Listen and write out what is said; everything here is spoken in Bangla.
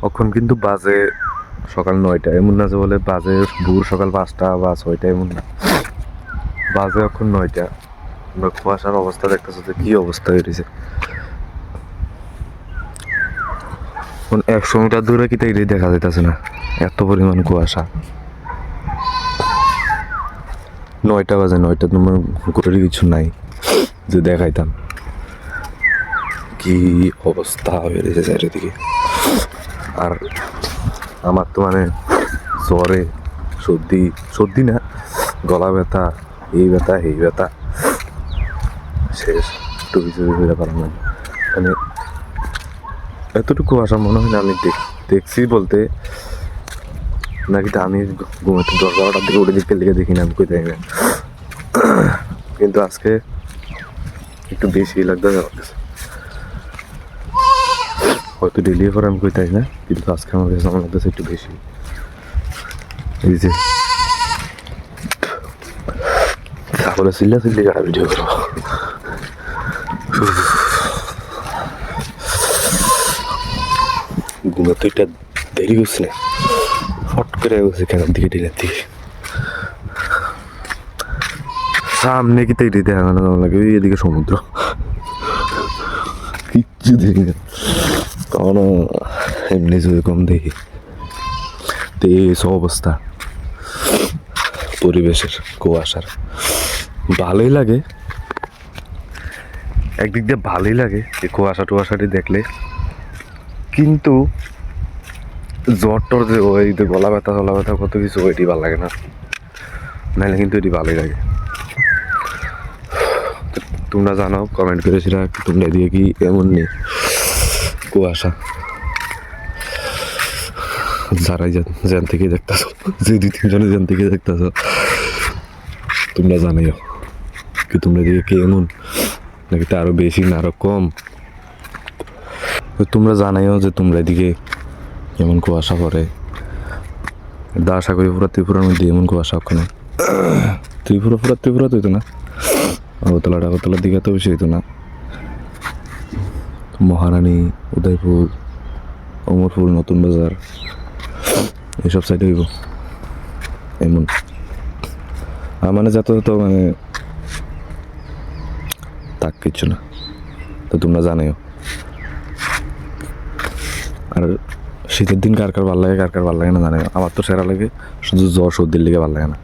এখন কিন্তু বাজে সকাল 9টা, এমন না যে বলে বাজে ভোর সকাল 5টা বা 6টা, এমন না, বাজে এখন 9টা। আমরা কুয়াশার অবস্থা দেখতেছো যে কি অবস্থা হয়েছে। এখন 100 মিটার দূরে কি তাই দেখা যাইতেছে না, এত পরিমাণ কুয়াশা। 9টা বাজে, 9টা তোমার ঘুরে কিছু নাই যে দেখাইতাম। কি অবস্থা হয়ে রয়েছে চারিদিকে। আর আমার তো মানে জ্বরে, সর্দি, সর্দি না, গলা ব্যথা, এই ব্যথা এই ব্যথা, শেষ। একটু কিছু হয়ে পারলাম না, মানে এতটুকু আসা মনে হয় না আমি দেখছি বলতে নাকি, আমি ঘুমাতে 10-12টার দিকে উঠে দেখতে লেগে দেখি না, আমি কই যাই না। কিন্তু আজকে একটু বেশি লাগতে আমার কাছে, হয়তো ডেলি করে আমি কই তাই না, কিন্তু আজকে আমার কাছে আমার লাগতেছে একটু বেশি। এই যে তাহলে চিল্লা চিল্লি কাটা ভিডিও করো। ঘুমাতে একটা দেরি করছে না, ফট করে গেছে কেনার দিকে টিনের দিকে। সামনে কি তাই দেখা না লাগে, ওই এদিকে সমুদ্র, কিচ্ছু দেখি না। তখন এমনি যেরকম দেখি দেশ অবস্থা পরিবেশের, কুয়াশার ভালোই লাগে, একদিক দিয়ে ভালোই লাগে এই কুয়াশা টুয়াশাটি দেখলে। কিন্তু জ্বর টর যে ওই যে গলা ব্যথা কত কিছু, ওইটি ভালো লাগে না, নাহলে কিন্তু এটি ভালোই লাগে। তোমরা জানাও কমেন্ট করে সেটা, তোমরা এদিকে কি এমন নেই কুয়াশা? যারাই জ্যান থেকে দেখতেছো, যে 2-3 জনে জ্যান থেকে দেখতেছো, তোমরা জানাইও কি তোমরা এদিকে কি এমন, নাকি তা আরো বেশি না আরো কম। তোমরা জানাইও যে তোমরা এদিকে এমন কুয়াশা পড়ে। আশা করি পুরা ত্রিপুরার মধ্যে এমন কুয়াশা ওখানে, ত্রিপুরা তো হইতো না, আগরতলার দিকে এত বেশি হইতো না। মহারানী, উদয়পুর, অমরপুর, নতুন বাজার, এইসব সাইডে হইব এমন। আর মানে যত মানে তাক কিচ্ছু না, তো তোমরা জানাইও। আর শীতের দিন কার কার ভালো লাগে, কার কার ভালো লাগে না জানাইও। আমার তো সেরা লাগে, শুধু জ্বর সর্দির লেগে ভালো লাগে না।